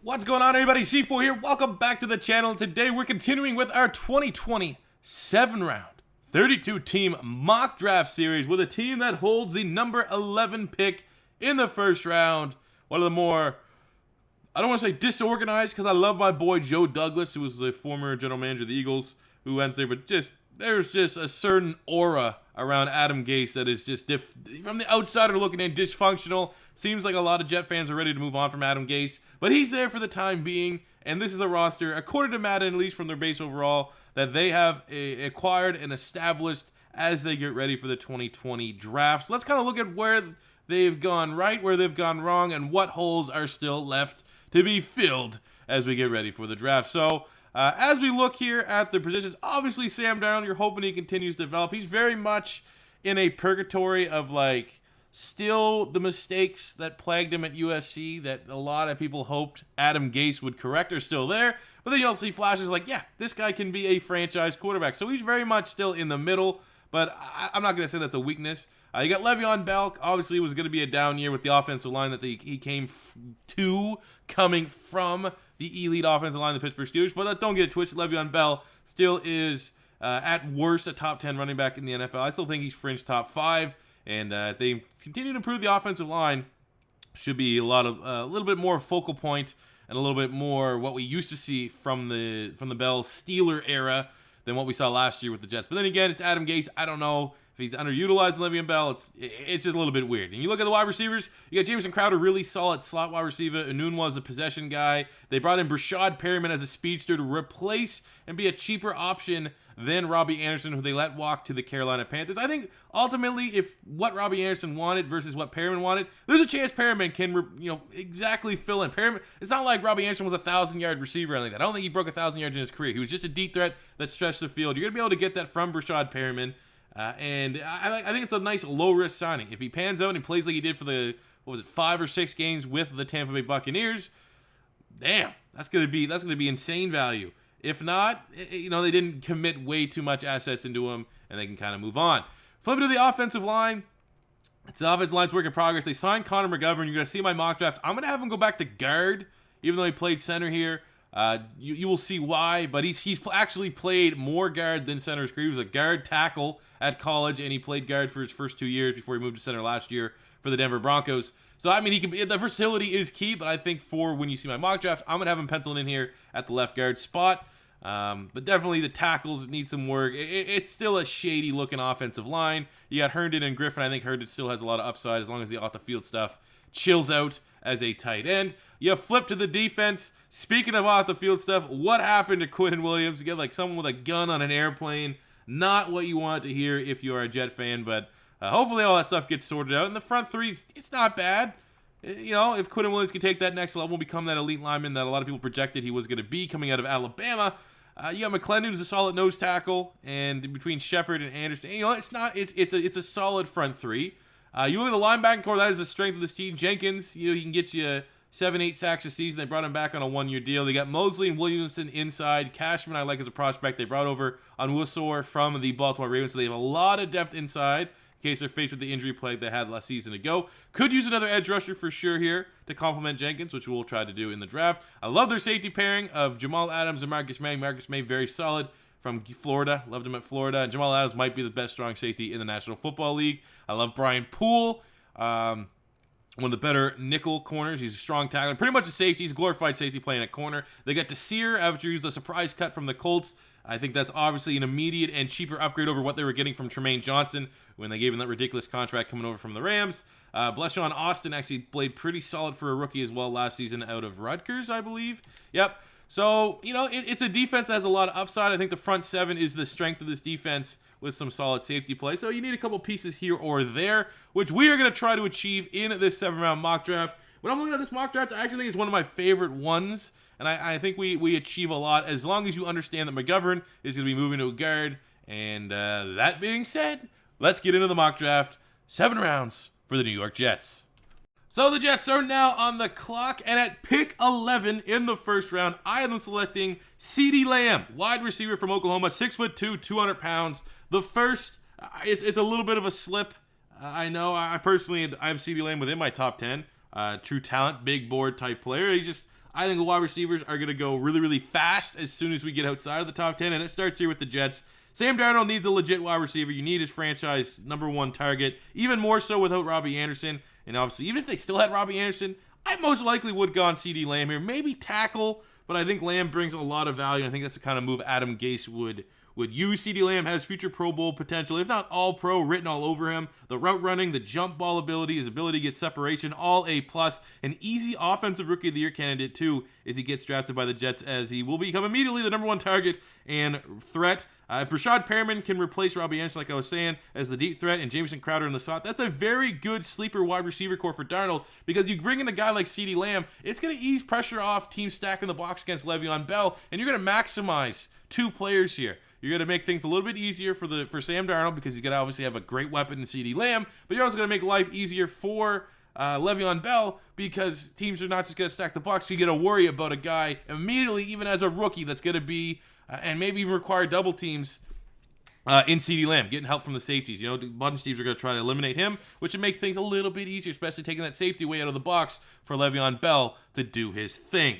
What's going on, everybody? C4 here. Welcome back to the channel. Today we're continuing with our 2020 7-round 32-team mock draft series with a team that holds the number 11 pick in the first round. One of the more, I don't want to say disorganized, because I love my boy Joe Douglas, who was the former general manager of the Eagles, who ends there, but there's just a certain aura around Adam Gase that is just, from the outsider looking in, dysfunctional. Seems like a lot of Jet fans are ready to move on from Adam Gase, but he's there for the time being, and this is a roster, according to Madden, at least from their base overall, that they have acquired and established as they get ready for the 2020 draft. So let's kind of look at where they've gone right, where they've gone wrong, and what holes are still left to be filled as we get ready for the draft. So as we look here at the positions, obviously Sam Darnold, you're hoping he continues to develop. He's very much in a purgatory of, like, still the mistakes that plagued him at USC that a lot of people hoped Adam Gase would correct are still there. But then you also see flashes like, yeah, this guy can be a franchise quarterback. So he's very much still in the middle, but I'm not going to say that's a weakness. You got Le'Veon Bell. Obviously, it was going to be a down year with the offensive line that he came coming from the elite offensive line of the Pittsburgh Steelers. But don't get it twisted. Le'Veon Bell still is, at worst, a top 10 running back in the NFL. I still think he's fringe top 5. And if they continue to improve the offensive line, should be a little bit more focal point and a little bit more what we used to see from the Bell Steeler era than what we saw last year with the Jets. But then again, it's Adam Gase. I don't know if he's underutilized Le'Veon Bell. It's just a little bit weird. And you look at the wide receivers, you got Jamison Crowder, really solid slot wide receiver. Enunwa's a possession guy. They brought in Brashad Perriman as a speedster to replace and be a cheaper option than Robbie Anderson, who they let walk to the Carolina Panthers. I think ultimately, if what Robbie Anderson wanted versus what Perriman wanted, there's a chance Perriman can, exactly fill in. Perriman, it's not like Robbie Anderson was a 1,000-yard receiver or anything like that. I don't think he broke 1,000 yards in his career. He was just a deep threat that stretched the field. You're going to be able to get that from Brashad Perriman. And I think it's a nice low-risk signing. If he pans out and plays like he did for the, 5 or 6 games with the Tampa Bay Buccaneers, damn, that's gonna be insane value. If not, they didn't commit way too much assets into him, and they can kind of move on. Flipping to the offensive line, it's the offensive line's work in progress. They signed Connor McGovern. You're gonna see my mock draft. I'm gonna have him go back to guard, even though he played center here. You will see why, but he's actually played more guard than center. He was a guard tackle at college, and he played guard for his first 2 years before he moved to center last year for the Denver Broncos. So, I mean, the versatility is key, but I think for when you see my mock draft, I'm going to have him penciled in here at the left guard spot. But definitely the tackles need some work. It's still a shady-looking offensive line. You got Herndon and Griffin. I think Herndon still has a lot of upside as long as the off-the-field stuff chills out as a tight end. You flip to the defense. Speaking of off-the-field stuff, what happened to Quinton Williams? Again, like someone with a gun on an airplane. Not what you want to hear if you are a Jet fan, but hopefully all that stuff gets sorted out. And the front threes, it's not bad. If Quinton Williams can take that next level and become that elite lineman that a lot of people projected he was going to be coming out of Alabama. You got McClendon, who's a solid nose tackle, and between Shepard and Anderson, it's a solid front three. You look at the linebacking core, that is the strength of this team. Jenkins, he can get you 7-8 sacks a season. They brought him back on a 1-year deal. They got Mosley and Williamson inside. Cashman, I like as a prospect. They brought over Onwuasor from the Baltimore Ravens, so they have a lot of depth inside in case they're faced with the injury plague they had last season ago. Could use another edge rusher for sure here to complement Jenkins, which we'll try to do in the draft. I love their safety pairing of Jamal Adams and Marcus May. Marcus May, very solid from Florida. Loved him at Florida. And Jamal Adams might be the best strong safety in the National Football League. I love Brian Poole. One of the better nickel corners. He's a strong tackler. Pretty much a safety. He's a glorified safety playing at corner. They got Desir after he was a surprise cut from the Colts. I think that's obviously an immediate and cheaper upgrade over what they were getting from Tremaine Johnson when they gave him that ridiculous contract coming over from the Rams. Bleshawn Austin actually played pretty solid for a rookie as well last season out of Rutgers, I believe. Yep. So, it's a defense that has a lot of upside. I think the front seven is the strength of this defense with some solid safety play. So you need a couple pieces here or there, which we are going to try to achieve in this 7-round mock draft. When I'm looking at this mock draft, I actually think it's one of my favorite ones, and I think we achieve a lot as long as you understand that McGovern is going to be moving to a guard. And that being said, let's get into the mock draft. 7 rounds for the New York Jets. So the Jets are now on the clock, and at pick 11 in the first round, I am selecting CeeDee Lamb, wide receiver from Oklahoma, 6'2", 200 pounds. The first, it's a little bit of a slip. I know. I personally have CeeDee Lamb within my top 10. True talent, big board type player. I think the wide receivers are going to go really, really fast as soon as we get outside of the top 10, and it starts here with the Jets. Sam Darnold needs a legit wide receiver. You need his franchise #1 target, even more so without Robbie Anderson. And obviously, even if they still had Robbie Anderson, I most likely would go on CeeDee Lamb here. Maybe tackle, but I think Lamb brings a lot of value. I think that's the kind of move Adam Gase would use. CeeDee Lamb has future Pro Bowl potential, if not all pro, written all over him. The route running, the jump ball ability, his ability to get separation, all A+. An easy offensive rookie of the year candidate, too, as he gets drafted by the Jets, as he will become immediately the #1 target and threat. If Rashad Perriman can replace Robbie Anderson, like I was saying, as the deep threat, and Jamison Crowder in the slot, that's a very good sleeper wide receiver core for Darnold, because you bring in a guy like CeeDee Lamb, it's going to ease pressure off teams stacking the box against Le'Veon Bell, and you're going to maximize 2 players here. You're going to make things a little bit easier for Sam Darnold, because he's going to obviously have a great weapon in CeeDee Lamb, but you're also going to make life easier for Le'Veon Bell, because teams are not just going to stack the box. So you got to worry about a guy immediately, even as a rookie, that's going to be and maybe even require double teams in CeeDee Lamb, getting help from the safeties. You know, a bunch of teams are going to try to eliminate him, which would make things a little bit easier, especially taking that safety way out of the box for Le'Veon Bell to do his thing.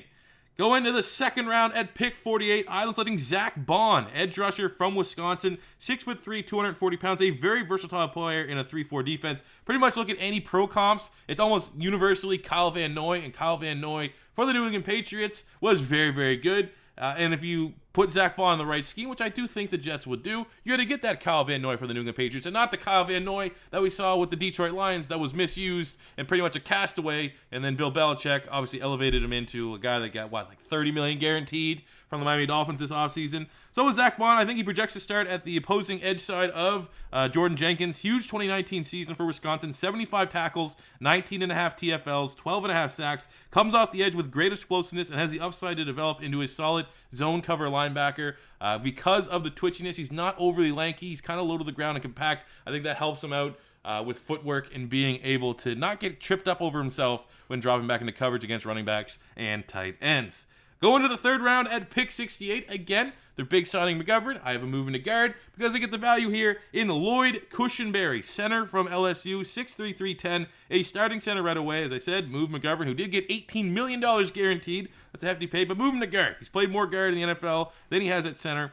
Go into the second round at pick 48. Island selecting Zack Bond, edge rusher from Wisconsin, 6'3", 240 pounds, a very versatile player in a 3-4 defense. Pretty much look at any pro comps, it's almost universally Kyle Van Noy, and Kyle Van Noy for the New England Patriots was very, very good. And if you put Zack Bond in the right scheme, which I do think the Jets would do, you're going to get that Kyle Van Noy for the New England Patriots, and not the Kyle Van Noy that we saw with the Detroit Lions that was misused and pretty much a castaway, and then Bill Belichick obviously elevated him into a guy that got, like $30 million guaranteed from the Miami Dolphins this offseason. So with Zack Bond, I think he projects to start at the opposing edge side of Jordan Jenkins. Huge 2019 season for Wisconsin, 75 tackles, 19.5 TFLs, 12.5 sacks, comes off the edge with great explosiveness and has the upside to develop into a solid zone cover linebacker. Because of the twitchiness, he's not overly lanky. He's kind of low to the ground and compact. I think that helps him out with footwork and being able to not get tripped up over himself when dropping back into coverage against running backs and tight ends. Going to the third round at pick 68. Again, they're big signing McGovern. I have a move into guard because they get the value here in Lloyd Cushenberry, center from LSU, 6'3", 310, a starting center right away. As I said, move McGovern, who did get $18 million guaranteed. That's a hefty pay, but move him to guard. He's played more guard in the NFL than he has at center.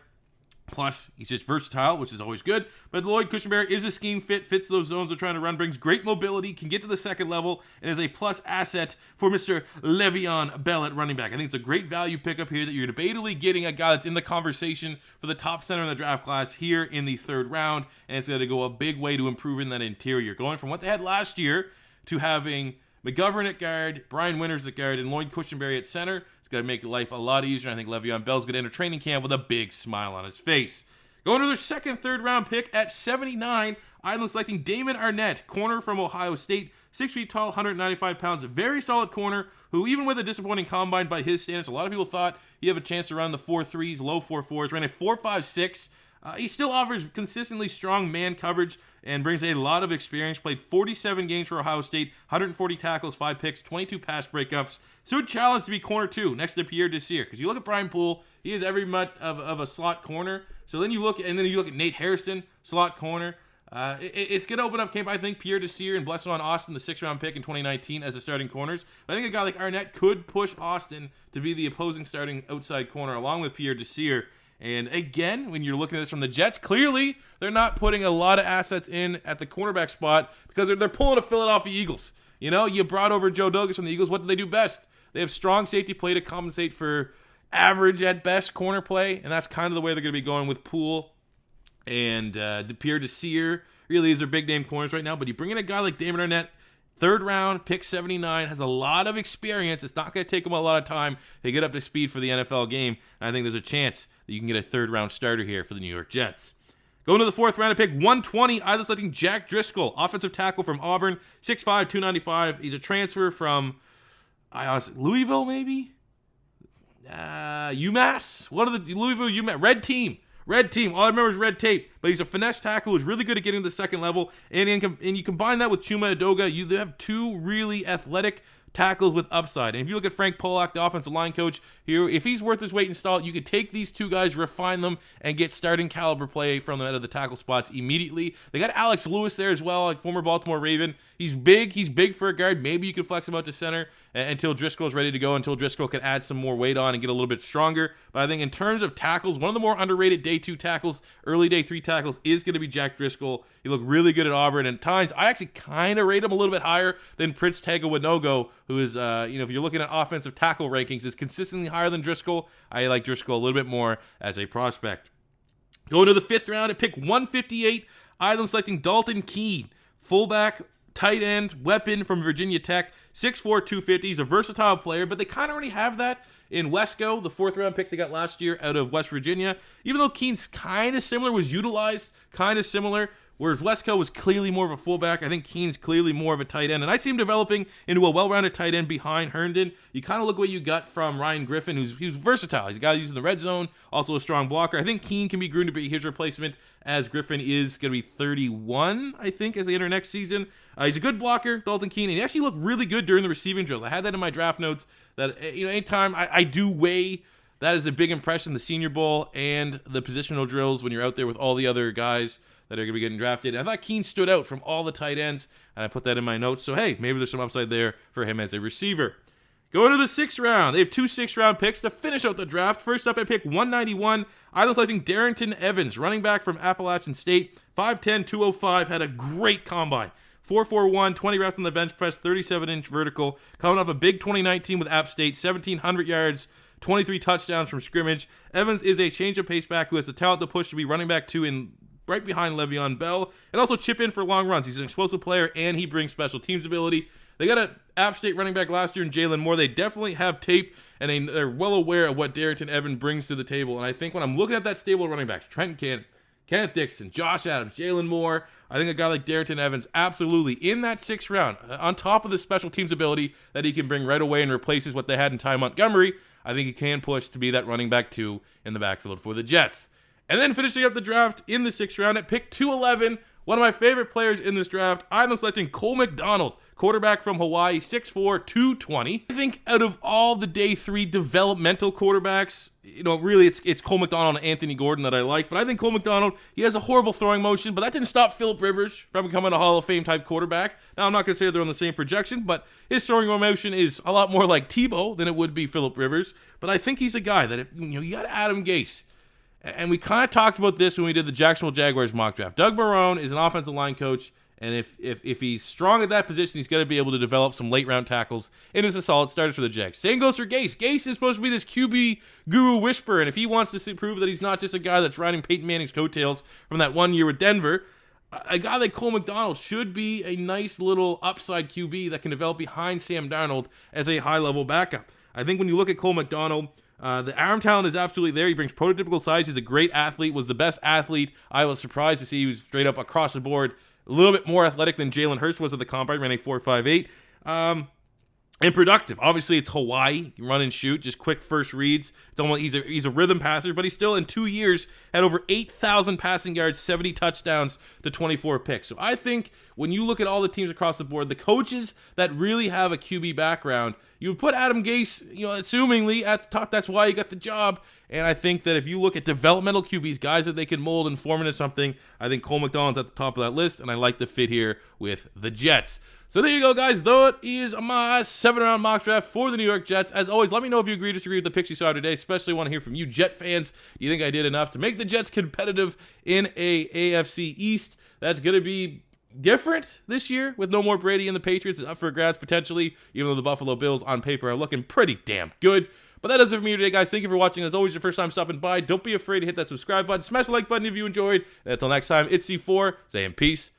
Plus, he's just versatile, which is always good. But Lloyd Cushenberry is a scheme fit, fits those zones they're trying to run, brings great mobility, can get to the second level, and is a plus asset for Mr. Le'Veon Bell at running back. I think it's a great value pickup here that you're debatably getting a guy that's in the conversation for the top center in the draft class here in the third round, and it's going to go a big way to improving that interior. Going from what they had last year to having McGovern at guard, Brian Winters at guard, and Lloyd Cushenberry at center. It's going to make life a lot easier. I think Le'Veon Bell's going to enter training camp with a big smile on his face. Going to their second, third round pick at 79, Island selecting Damon Arnett, corner from Ohio State, 6 feet tall, 195 pounds, a very solid corner who, even with a disappointing combine by his standards, a lot of people thought he have a chance to run the 4.3s, low 4.4s, ran a 4.56. He still offers consistently strong man coverage and brings a lot of experience. Played 47 games for Ohio State, 140 tackles, 5 picks, 22 pass breakups. So challenged to be corner 2 next to Pierre Desir. Because you look at Brian Poole, he is every much of a slot corner. So then you look at Nate Hairston, slot corner. It's going to open up camp, I think, Pierre Desir and Blesson Austin, the 6th round pick in 2019 as the starting corners. But I think a guy like Arnett could push Austin to be the opposing starting outside corner along with Pierre Desir. And again, when you're looking at this from the Jets, clearly they're not putting a lot of assets in at the cornerback spot because they're pulling a Philadelphia Eagles. You know, you brought over Joe Douglas from the Eagles. What do they do best? They have strong safety play to compensate for average at best corner play, and that's kind of the way they're going to be going with Poole and Pierre Desir. Really, these are big name corners right now. But you bring in a guy like Damon Arnett, third round, pick 79, has a lot of experience. It's not going to take him a lot of time to get up to speed for the NFL game. And I think there's a chance that you can get a third round starter here for the New York Jets. Going to the fourth round, pick 120, Island selecting Jack Driscoll, offensive tackle from Auburn, 6'5", 295. He's a transfer from Louisville, maybe? UMass? What are the Louisville, UMass? Red team. All I remember is red tape. But he's a finesse tackle who's really good at getting to the second level. And you combine that with Chuma Edoga, you have 2 really athletic tackles with upside. And if you look at Frank Polak, the offensive line coach here, if he's worth his weight in salt, you could take these two guys, refine them, and get starting caliber play from them out of the tackle spots immediately. They got Alex Lewis there as well, like former Baltimore Raven. He's big for a guard. Maybe you can flex him out to center until Driscoll is ready to go, until Driscoll can add some more weight on and get a little bit stronger. But I think in terms of tackles, one of the more underrated day 2 tackles, early day 3 tackles is going to be Jack Driscoll. He looked really good at Auburn, and at times I actually kind of rate him a little bit higher than Prince Tega Winogo, who is, if you're looking at offensive tackle rankings, is consistently higher than Driscoll. I like Driscoll a little bit more as a prospect. Going to the 5th round at pick 158, I'm selecting Dalton Keene, fullback, tight end, weapon from Virginia Tech, 6'4", 250. He's a versatile player, but they kind of already have that in Wesco, the 4th round pick they got last year out of West Virginia. Even though Keene's kind of similar, was utilized kind of similar, whereas Wesco was clearly more of a fullback, I think Keene's clearly more of a tight end. And I see him developing into a well-rounded tight end behind Herndon. You kind of look what you got from Ryan Griffin, who's versatile. He's a guy using the red zone, also a strong blocker. I think Keene can be groomed to be his replacement, as Griffin is going to be 31, I think, as they enter next season. He's a good blocker, Dalton Keene, and he actually looked really good during the receiving drills. I had that in my draft notes, that anytime I do weigh that is a big impression, the Senior Bowl and the positional drills when you're out there with all the other guys that are going to be getting drafted. And I thought Keene stood out from all the tight ends, and I put that in my notes. So, hey, maybe there's some upside there for him as a receiver. Going to the 6th round. They have 2 6th-round picks to finish out the draft. First up at pick 191, I was selecting Darren Evans, running back from Appalachian State, 5'10", 205, had a great combine. 4.41, 20 reps on the bench press, 37-inch vertical. Coming off a big 2019 with App State, 1,700 yards, 23 touchdowns from scrimmage. Evans is a change-of-pace back who has the talent to push to be running back 2 in right behind Le'Veon Bell, and also chip in for long runs. He's an explosive player, and he brings special teams ability. They got an App State running back last year in Jalen Moore. They definitely have tape, and they're well aware of what Darren Evans brings to the table. And I think when I'm looking at that stable of running backs, Trent Cannon, Kenneth Dixon, Josh Adams, Jalen Moore, I think a guy like Darren Evans, absolutely, in that 6th round, on top of the special teams ability that he can bring right away and replaces what they had in Ty Montgomery, I think he can push to be that running back 2 in the backfield for the Jets. And then finishing up the draft in the 6th round at pick 211, one of my favorite players in this draft, I'm selecting Cole McDonald, quarterback from Hawaii, 6'4", 220. I think out of all the day 3 developmental quarterbacks, really it's Cole McDonald and Anthony Gordon that I like. But I think Cole McDonald, he has a horrible throwing motion, but that didn't stop Phillip Rivers from becoming a Hall of Fame type quarterback. Now, I'm not going to say they're on the same projection, but his throwing motion is a lot more like Tebow than it would be Phillip Rivers. But I think he's a guy that, you got Adam Gase. And we kind of talked about this when we did the Jacksonville Jaguars mock draft. Doug Marrone is an offensive line coach, and if he's strong at that position, he's got to be able to develop some late-round tackles, and is a solid starter for the Jags. Same goes for Gase. Gase is supposed to be this QB guru whisperer, and if he wants to prove that he's not just a guy that's riding Peyton Manning's coattails from that 1 year with Denver, a guy like Cole McDonald should be a nice little upside QB that can develop behind Sam Darnold as a high-level backup. I think when you look at Cole McDonald, the arm talent is absolutely there. He brings prototypical size. He's a great athlete, was the best athlete. I was surprised to see he was straight up across the board, a little bit more athletic than Jalen Hurts was at the combine, ran a 4.58. And productive. Obviously, it's Hawaii. You run and shoot, just quick first reads. It's almost he's a rhythm passer, but he still in 2 years had over 8,000 passing yards, 70 touchdowns to 24 picks. So I think when you look at all the teams across the board, the coaches that really have a QB background, you would put Adam Gase, assumingly at the top. That's why he got the job. And I think that if you look at developmental QBs, guys that they can mold and form into something, I think Cole McDonald's at the top of that list, and I like the fit here with the Jets. So there you go, guys. That is my 7th-round mock draft for the New York Jets. As always, let me know if you agree or disagree with the picks you saw today. Especially want to hear from you Jet fans. Do you think I did enough to make the Jets competitive in a AFC East that's going to be different this year with no more Brady and the Patriots? It's up for grabs potentially, even though the Buffalo Bills on paper are looking pretty damn good. But that does it for me today, guys. Thank you for watching. As always, your first time stopping by, don't be afraid to hit that subscribe button. Smash the like button if you enjoyed. And until next time, it's C4 saying peace